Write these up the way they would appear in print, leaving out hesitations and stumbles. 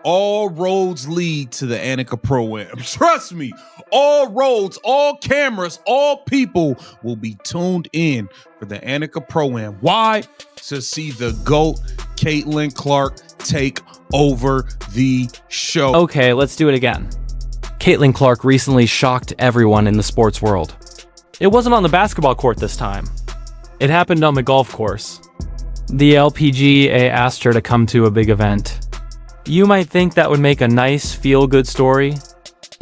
All roads lead to the Annika Pro-Am. Trust me, all roads, all cameras, all people will be tuned in for the Annika Pro-Am. Why? To see the GOAT, Caitlin Clark, take over the show. Okay, let's do it again. Caitlin Clark recently shocked everyone in the sports world. It wasn't on the basketball court this time. It happened on the golf course. The LPGA asked her to come to a big event. You might think that would make a nice, feel-good story,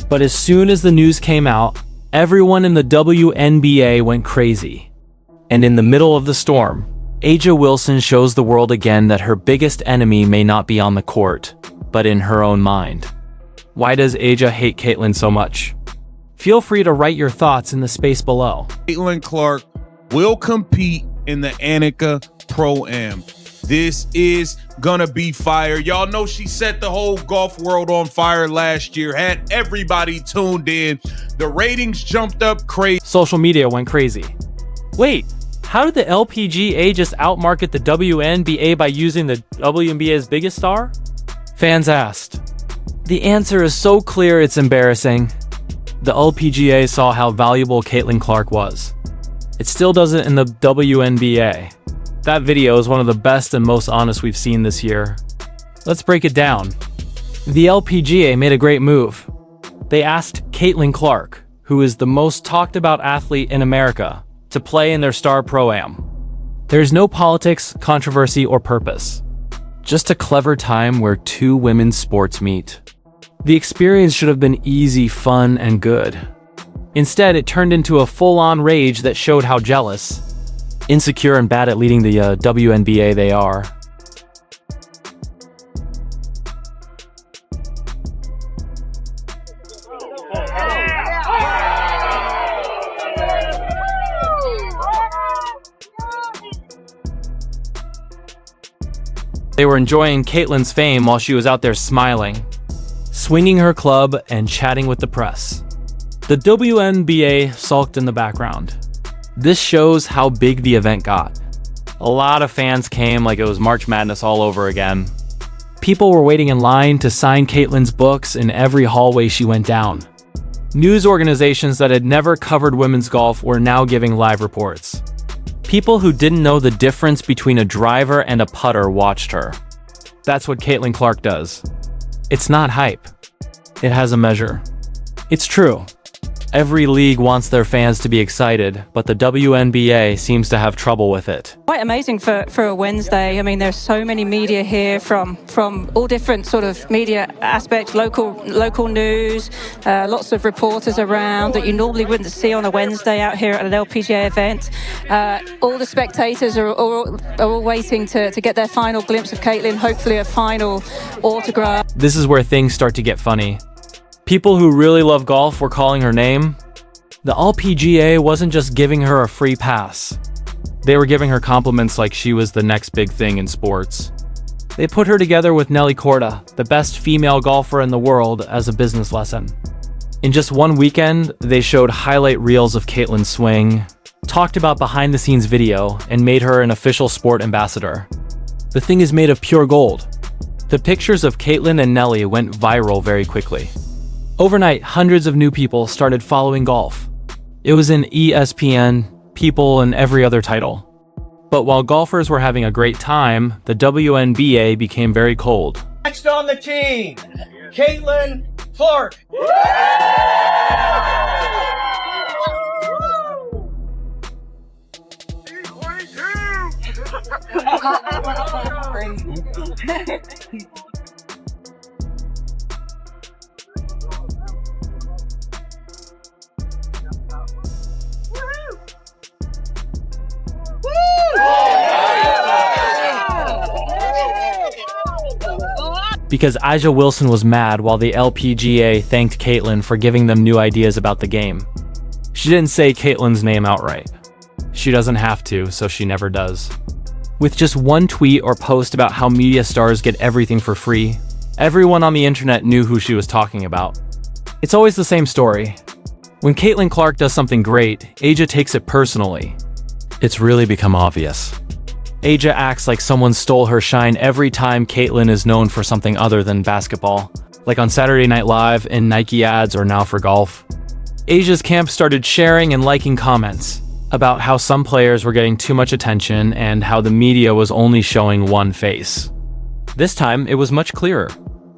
but as soon as the news came out, everyone in the WNBA went crazy. And in the middle of the storm, A'ja Wilson shows the world again that her biggest enemy may not be on the court, but in her own mind. Why does A'ja hate Caitlin so much? Feel free to write your thoughts in the space below. Caitlin Clark will compete in the Annika Pro-Am. This is gonna be fire. Y'all know she set the whole golf world on fire last year, had everybody tuned in. The ratings jumped up crazy. Social media went crazy. Wait, how did the LPGA just outmarket the WNBA by using the WNBA's biggest star? Fans asked. The answer is so clear it's embarrassing. The LPGA saw how valuable Caitlin Clark was. It still doesn't in the WNBA. That video is one of the best and most honest we've seen this year. Let's break it down. The LPGA made a great move. They asked Caitlin Clark, who is the most talked about athlete in America, to play in their Star Pro-Am. There's no politics, controversy, or purpose. Just a clever time where two women's sports meet. The experience should have been easy, fun, and good. Instead, it turned into a full-on rage that showed how jealous, insecure, and bad at leading the WNBA they are. They were enjoying Caitlin's fame while she was out there smiling, swinging her club, and chatting with the press. The WNBA sulked in the background. This shows how big the event got. A lot of fans came like it was March Madness all over again. People were waiting in line to sign Caitlin's books in every hallway she went down. News organizations that had never covered women's golf were now giving live reports. People who didn't know the difference between a driver and a putter watched her. That's what Caitlin Clark does. It's not hype. It has a measure. It's true. Every league wants their fans to be excited, but the WNBA seems to have trouble with it. Quite amazing for a Wednesday. I mean, there's so many media here from all different sort of media aspects, local news, lots of reporters around that you normally wouldn't see on a Wednesday out here at an LPGA event. All the spectators are all waiting to get their final glimpse of Caitlin, hopefully a final autograph. This is where things start to get funny. People who really love golf were calling her name. The LPGA wasn't just giving her a free pass. They were giving her compliments like she was the next big thing in sports. They put her together with Nelly Korda, the best female golfer in the world, as a business lesson. In just one weekend, they showed highlight reels of Caitlin's swing, talked about behind-the-scenes video, and made her an official sport ambassador. The thing is made of pure gold. The pictures of Caitlin and Nelly went viral very quickly. Overnight, hundreds of new people started following golf. It was in ESPN, People, and every other title. But while golfers were having a great time, the WNBA became very cold. Next on the team, Caitlin Clark. Because A'ja Wilson was mad while the LPGA thanked Caitlin for giving them new ideas about the game. She didn't say Caitlin's name outright. She doesn't have to, so she never does. With just one tweet or post about how media stars get everything for free, everyone on the internet knew who she was talking about. It's always the same story. When Caitlin Clark does something great, A'ja takes it personally. It's really become obvious. Aja acts like someone stole her shine every time Caitlyn is known for something other than basketball, like on Saturday Night Live, in Nike ads, or now for golf. Aja's camp started sharing and liking comments about how some players were getting too much attention and how the media was only showing one face. This time, it was much clearer.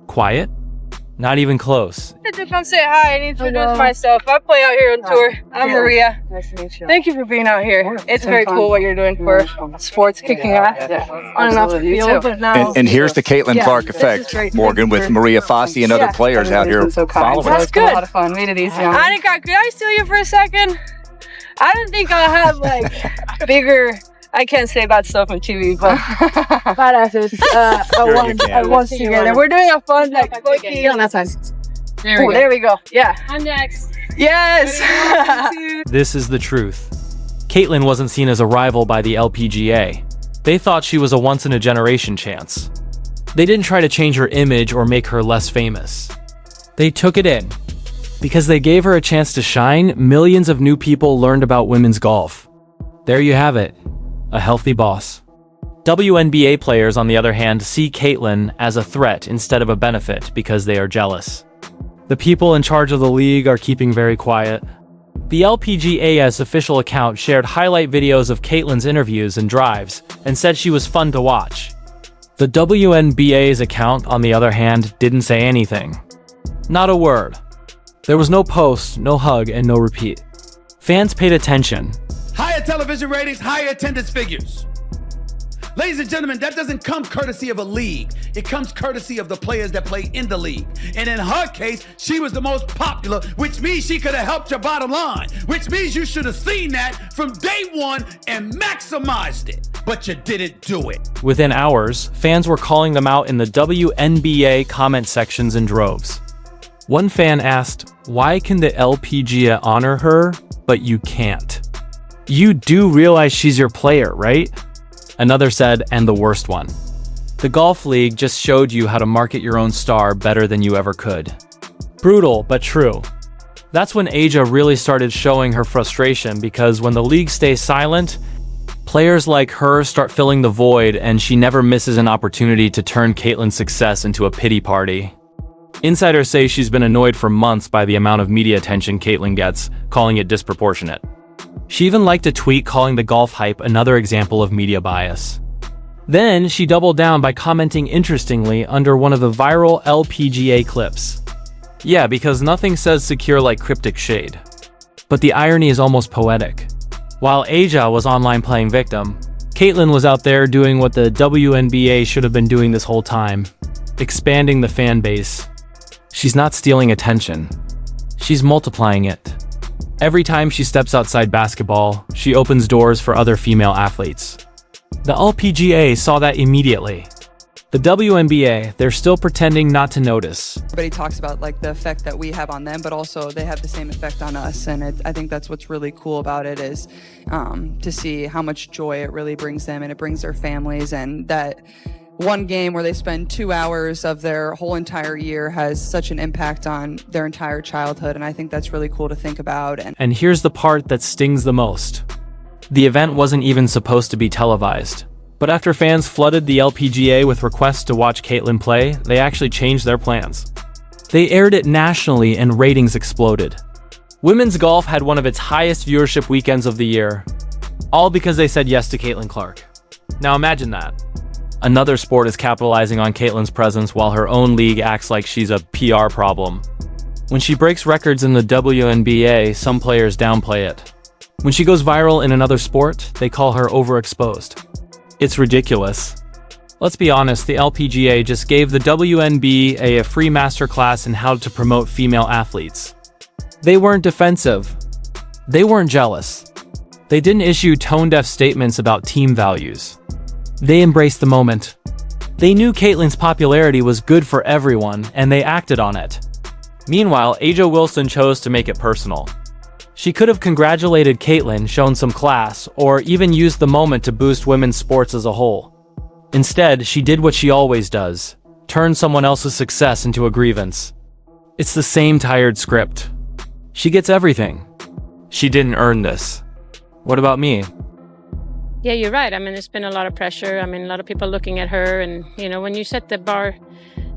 Quiet? Not even close. I had to come say hi and introduce myself. I play out here on tour. I'm Maria. Nice to meet you. Thank you for being out here. It's very cool what you're doing for sports, kicking ass on and off the field. But now, And here's the Caitlin Clark effect, Morgan, with Maria Fossey and other players out here following her. That's good. A lot of fun. Made it easy on me. Could I steal you for a second? I didn't think I'll have like bigger. I can't say bad stuff on TV, but badasses once together. We're doing a fun like Get on that side. There we go. Yeah. I'm next. Yes. This is the truth. Caitlyn wasn't seen as a rival by the LPGA. They thought she was a once-in-a-generation chance. They didn't try to change her image or make her less famous. They took it in. Because they gave her a chance to shine, millions of new people learned about women's golf. There you have it. A healthy boss. WNBA players, on the other hand, see Caitlyn as a threat instead of a benefit because they are jealous. The people in charge of the league are keeping very quiet. The LPGA's official account shared highlight videos of Caitlyn's interviews and drives and said she was fun to watch. The WNBA's account, on the other hand, didn't say anything. Not a word. There was no post, no hug, and no repeat. Fans paid attention. Higher television ratings, higher attendance figures. Ladies and gentlemen, that doesn't come courtesy of a league. It comes courtesy of the players that play in the league. And in her case, she was the most popular, which means she could have helped your bottom line, which means you should have seen that from day one and maximized it. But you didn't do it. Within hours, fans were calling them out in the WNBA comment sections in droves. One fan asked, "Why can the LPGA honor her, but you can't? You do realize she's your player, right?" Another said, and the worst one, "The golf league just showed you how to market your own star better than you ever could." Brutal, but true. That's when Aja really started showing her frustration, because when the league stays silent, players like her start filling the void, and she never misses an opportunity to turn Caitlyn's success into a pity party. Insiders say she's been annoyed for months by the amount of media attention Caitlyn gets, calling it disproportionate. She even liked a tweet calling the golf hype another example of media bias. Then she doubled down by commenting interestingly under one of the viral LPGA clips. Yeah, because nothing says secure like cryptic shade. But the irony is almost poetic. While Aja was online playing victim, Caitlyn was out there doing what the WNBA should have been doing this whole time, expanding the fan base. She's not stealing attention. She's multiplying it. Every time she steps outside basketball, she opens doors for other female athletes. The LPGA saw that immediately. The WNBA, they're still pretending not to notice. Everybody talks about like the effect that we have on them, but also they have the same effect on us. And I think that's what's really cool about it is to see how much joy it really brings them, and it brings their families, and that one game where they spend 2 hours of their whole entire year has such an impact on their entire childhood. And I think that's really cool to think about. And here's the part that stings the most. The event wasn't even supposed to be televised. But after fans flooded the LPGA with requests to watch Caitlyn play, they actually changed their plans. They aired it nationally and ratings exploded. Women's golf had one of its highest viewership weekends of the year. All because they said yes to Caitlyn Clark. Now imagine that. Another sport is capitalizing on Caitlyn's presence while her own league acts like she's a PR problem. When she breaks records in the WNBA, some players downplay it. When she goes viral in another sport, they call her overexposed. It's ridiculous. Let's be honest, the LPGA just gave the WNBA a free masterclass in how to promote female athletes. They weren't defensive. They weren't jealous. They didn't issue tone-deaf statements about team values. They embraced the moment. They knew Caitlyn's popularity was good for everyone, and they acted on it. Meanwhile, Aja Wilson chose to make it personal. She could have congratulated Caitlyn, shown some class, or even used the moment to boost women's sports as a whole. Instead, she did what she always does, turn someone else's success into a grievance. It's the same tired script. She gets everything. She didn't earn this. What about me? Yeah, you're right. I mean, there's been a lot of pressure. I mean, a lot of people looking at her, and when you set the bar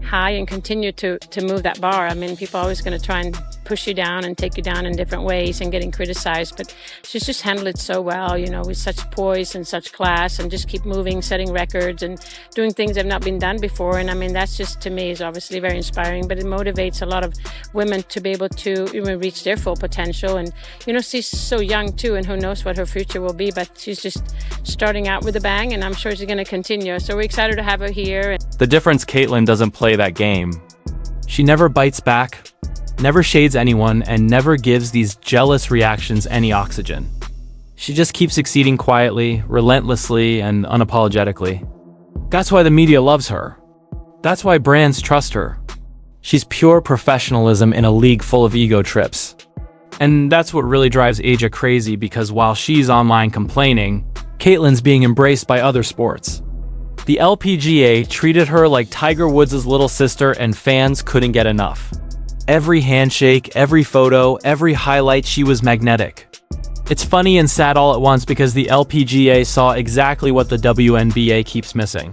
high and continue to move that bar, I mean, people are always going to try and push you down and take you down in different ways and getting criticized. But she's just handled it so well, with such poise and such class, and just keep moving, setting records and doing things that have not been done before. And I mean, that's just, to me, is obviously very inspiring, but it motivates a lot of women to be able to reach their full potential. And, she's so young too, and who knows what her future will be, but she's just starting out with a bang, and I'm sure she's going to continue. So we're excited to have her here. The difference, Caitlin doesn't play that game. She never bites back, never shades anyone, and never gives these jealous reactions any oxygen. She just keeps succeeding quietly, relentlessly, and unapologetically. That's why the media loves her. That's why brands trust her. She's pure professionalism in a league full of ego trips. And that's what really drives Asia crazy, because while she's online complaining, Caitlin's being embraced by other sports. The LPGA treated her like Tiger Woods' little sister, and fans couldn't get enough. Every handshake, every photo, every highlight, she was magnetic. It's funny and sad all at once, because the LPGA saw exactly what the WNBA keeps missing.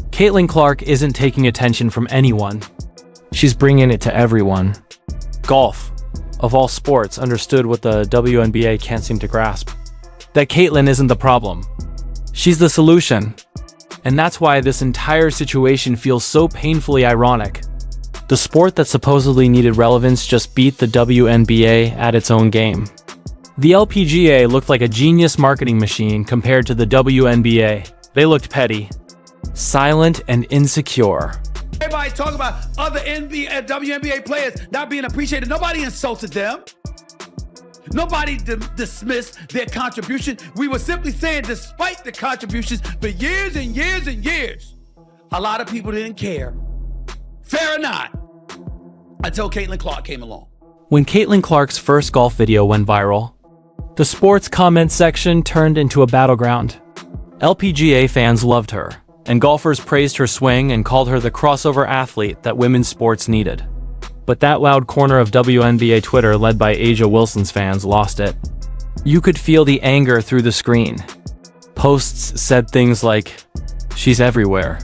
Caitlin Clark isn't taking attention from anyone. She's bringing it to everyone. Golf, of all sports, understood what the WNBA can't seem to grasp. That Caitlin isn't the problem. She's the solution. And that's why this entire situation feels so painfully ironic. The sport that supposedly needed relevance just beat the WNBA at its own game. The LPGA looked like a genius marketing machine compared to the WNBA. They looked petty, silent, and insecure. Everybody talk about other WNBA players not being appreciated. Nobody insulted them. Nobody dismissed their contribution. We were simply saying, despite the contributions for years and years and years, a lot of people didn't care. Fair or not, until Caitlin Clark came along. When Caitlin Clark's first golf video went viral, the sports comment section turned into a battleground. LPGA fans loved her, and golfers praised her swing and called her the crossover athlete that women's sports needed. But that loud corner of WNBA Twitter, led by Asia Wilson's fans, lost it. You could feel the anger through the screen. Posts said things like, "She's everywhere.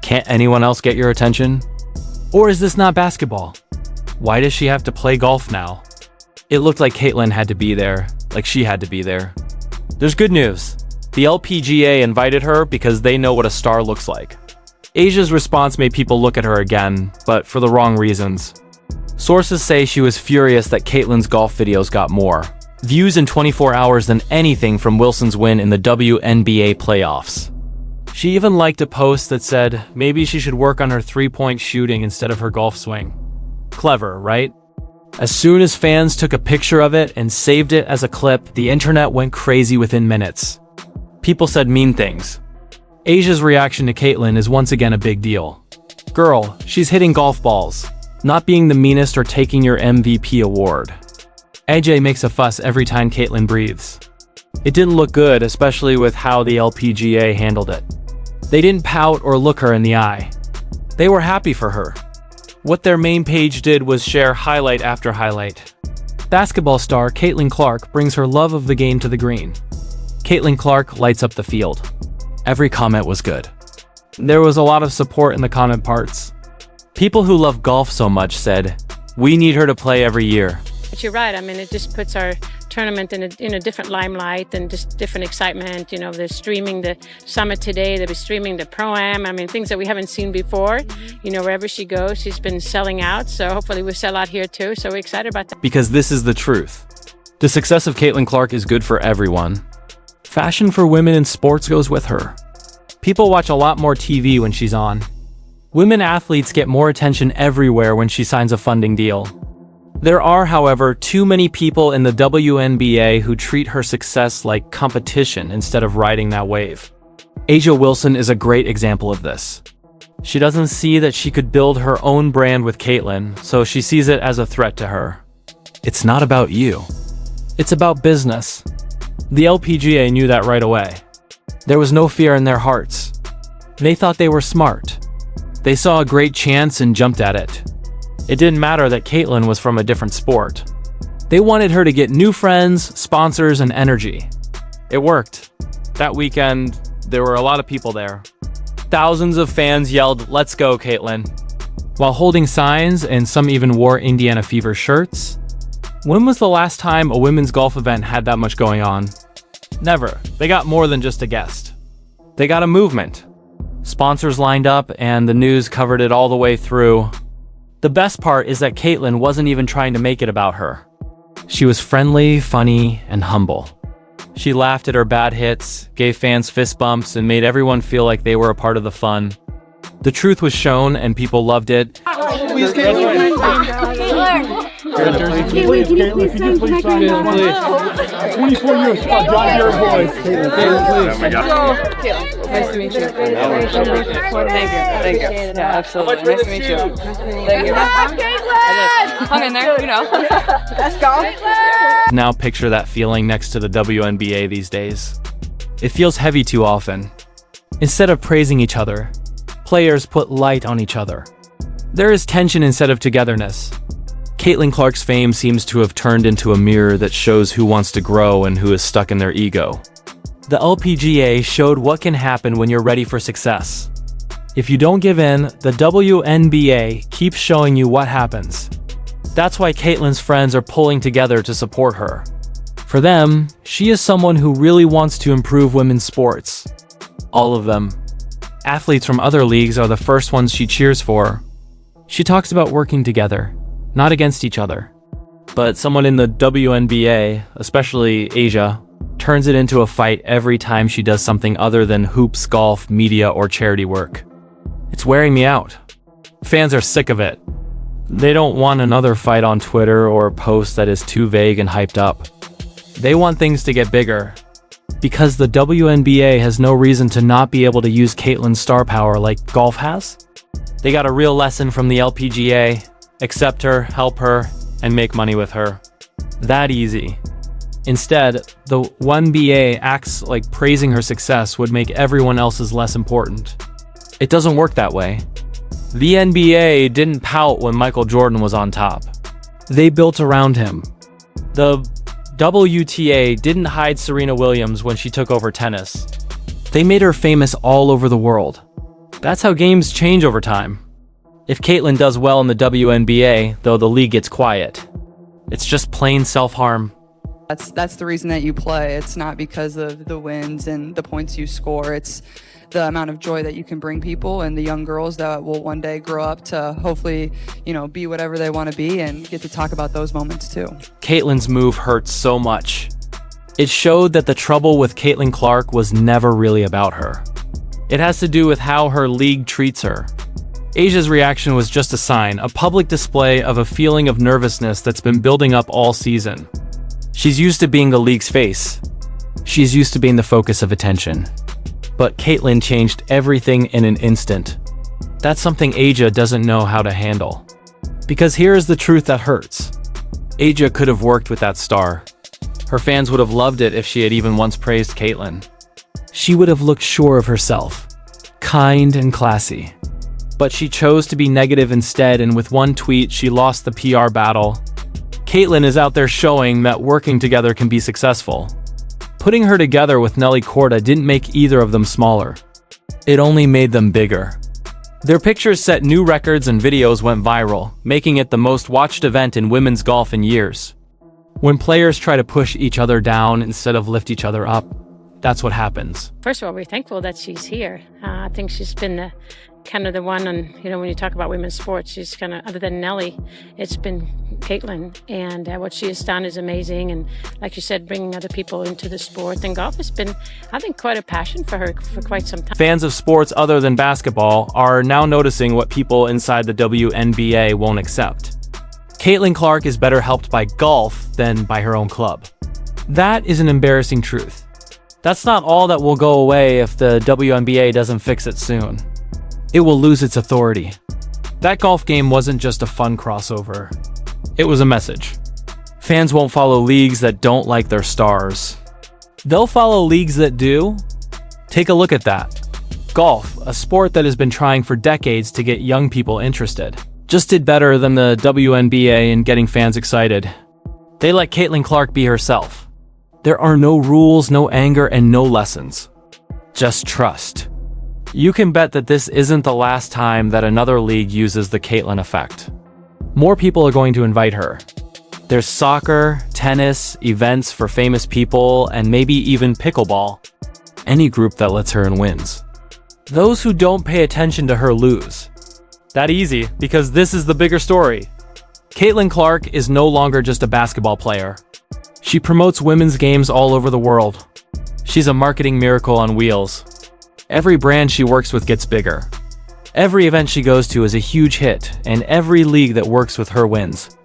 Can't anyone else get your attention? Or is this not basketball? Why does she have to play golf now?" It looked like Caitlin had to be there, like she had to be there. There's good news. The LPGA invited her because they know what a star looks like. Asia's response made people look at her again, but for the wrong reasons. Sources say she was furious that Caitlin's golf videos got more views in 24 hours than anything from Wilson's win in the WNBA playoffs. She even liked a post that said maybe she should work on her three-point shooting instead of her golf swing. Clever, right? As soon as fans took a picture of it and saved it as a clip, the internet went crazy within minutes. People said mean things. Asia's reaction to Caitlin is once again a big deal. Girl, she's hitting golf balls, not being the meanest or taking your MVP award. AJ makes a fuss every time Caitlin breathes. It didn't look good, especially with how the LPGA handled it. They didn't pout or look her in the eye. They were happy for her. What their main page did was share highlight after highlight. Basketball star Caitlin Clark brings her love of the game to the green. Caitlin Clark lights up the field. Every comment was good. There was a lot of support in the comment parts. People who love golf so much said, "We need her to play every year." But you're right. I mean, it just puts our tournament in a different limelight and just different excitement. They're streaming the summit today. They'll be streaming the Pro-Am. I mean, things that we haven't seen before. Wherever she goes, she's been selling out. So hopefully we'll sell out here too. So we're excited about that. Because this is the truth. The success of Caitlin Clark is good for everyone. Fashion for women in sports goes with her. People watch a lot more TV when she's on. Women athletes get more attention everywhere when she signs a funding deal. There are, however, too many people in the WNBA who treat her success like competition instead of riding that wave. Asia Wilson is a great example of this. She doesn't see that she could build her own brand with Caitlin, so she sees it as a threat to her. It's not about you. It's about business. The LPGA knew that right away. There was no fear in their hearts. They thought they were smart. They saw a great chance and jumped at it. It didn't matter that Caitlin was from a different sport. They wanted her to get new friends, sponsors, and energy. It worked. That weekend, there were a lot of people there. Thousands of fans yelled, "Let's go, Caitlin," while holding signs, and some even wore Indiana Fever shirts. When was the last time a women's golf event had that much going on? Never. They got more than just a guest. They got a movement. Sponsors lined up, and the news covered it all the way through. The best part is that Caitlin wasn't even trying to make it about her. She was friendly, funny, and humble. She laughed at her bad hits, gave fans fist bumps, and made everyone feel like they were a part of the fun. The truth was shown, and people loved it. Please, Caitlin. Caitlin, can you please sign this, please? 24 years, John Deere boys. Caitlin, please. Oh my God. Caitlin, nice to meet you. Thank you. Yeah, absolutely. Nice to meet you. Thank you. Caitlin! Hung in there, you know. Let's go. Now picture that feeling next to the WNBA these days. It feels heavy too often. Instead of praising each other, players put light on each other. There is tension instead of togetherness. Caitlin Clark's fame seems to have turned into a mirror that shows who wants to grow and who is stuck in their ego. The LPGA showed what can happen when you're ready for success. If you don't give in, the WNBA keeps showing you what happens. That's why Caitlin's friends are pulling together to support her. For them, she is someone who really wants to improve women's sports. All of them. Athletes from other leagues are the first ones she cheers for. She talks about working together, not against each other. But someone in the WNBA, especially Asia, turns it into a fight every time she does something other than hoops, golf, media, or charity work. It's wearing me out. Fans are sick of it. They don't want another fight on Twitter or a post that is too vague and hyped up. They want things to get bigger. Because the WNBA has no reason to not be able to use Caitlin's star power like golf has. They got a real lesson from the LPGA. Accept her, help her, and make money with her. That easy. Instead, the WNBA acts like praising her success would make everyone else's less important. It doesn't work that way. The NBA didn't pout when Michael Jordan was on top. They built around him. The WTA didn't hide Serena Williams when she took over tennis. They made her famous all over the world. That's how games change over time. If Caitlin does well in the WNBA, though, the league gets quiet. It's just plain self-harm. That's the reason that you play. It's not because of the wins and the points you score. It's the amount of joy that you can bring people and the young girls that will one day grow up to hopefully, be whatever they want to be and get to talk about those moments too. Caitlin's move hurts so much. It showed that the trouble with Caitlin Clark was never really about her. It has to do with how her league treats her. Asia's reaction was just a sign, a public display of a feeling of nervousness that's been building up all season. She's used to being the league's face. She's used to being the focus of attention. But Caitlin changed everything in an instant. That's something Asia doesn't know how to handle. Because here is the truth that hurts. Asia could have worked with that star. Her fans would have loved it if she had even once praised Caitlin. She would have looked sure of herself, kind and classy. But she chose to be negative instead, and with one tweet, she lost the PR battle. Caitlin is out there showing that working together can be successful. Putting her together with Nelly Korda didn't make either of them smaller. It only made them bigger. Their pictures set new records and videos went viral, making it the most watched event in women's golf in years. When players try to push each other down instead of lift each other up, that's what happens. First of all, we're thankful that she's here. I think she's been the one on, when you talk about women's sports, she's other than Nelly, it's been Caitlin. And what she has done is amazing. And like you said, bringing other people into the sport. And golf has been, I think, quite a passion for her for quite some time. Fans of sports other than basketball are now noticing what people inside the WNBA won't accept. Caitlin Clark is better helped by golf than by her own club. That is an embarrassing truth. That's not all that will go away if the WNBA doesn't fix it soon. It will lose its authority. That golf game wasn't just a fun crossover. It was a message. Fans won't follow leagues that don't like their stars. They'll follow leagues that do. Take a look at that. Golf, a sport that has been trying for decades to get young people interested, just did better than the WNBA in getting fans excited. They let Caitlin Clark be herself. There are no rules, no anger, and no lessons. Just trust. You can bet that this isn't the last time that another league uses the Caitlyn effect. More people are going to invite her. There's soccer, tennis, events for famous people, and maybe even pickleball. Any group that lets her in wins. Those who don't pay attention to her lose. That easy, because this is the bigger story. Caitlyn Clark is no longer just a basketball player. She promotes women's games all over the world. She's a marketing miracle on wheels. Every brand she works with gets bigger. Every event she goes to is a huge hit, and every league that works with her wins.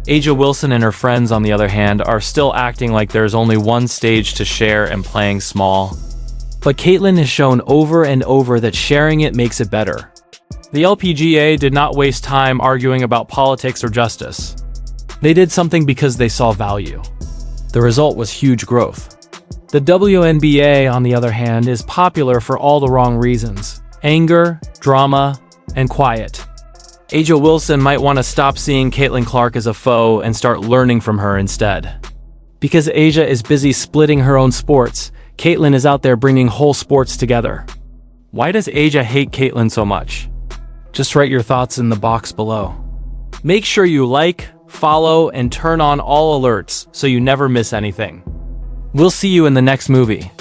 A'ja Wilson and her friends, on the other hand, are still acting like there's only one stage to share and playing small. But Caitlyn has shown over and over that sharing it makes it better. The LPGA did not waste time arguing about politics or justice. They did something because they saw value. The result was huge growth. The WNBA, on the other hand, is popular for all the wrong reasons: anger, drama, and quiet. A'ja Wilson might want to stop seeing Caitlyn Clark as a foe and start learning from her instead. Because A'ja is busy splitting her own sports, Caitlyn is out there bringing whole sports together. Why does A'ja hate Caitlyn so much? Just write your thoughts in the box below. Make sure you like, follow, and turn on all alerts so you never miss anything. We'll see you in the next movie.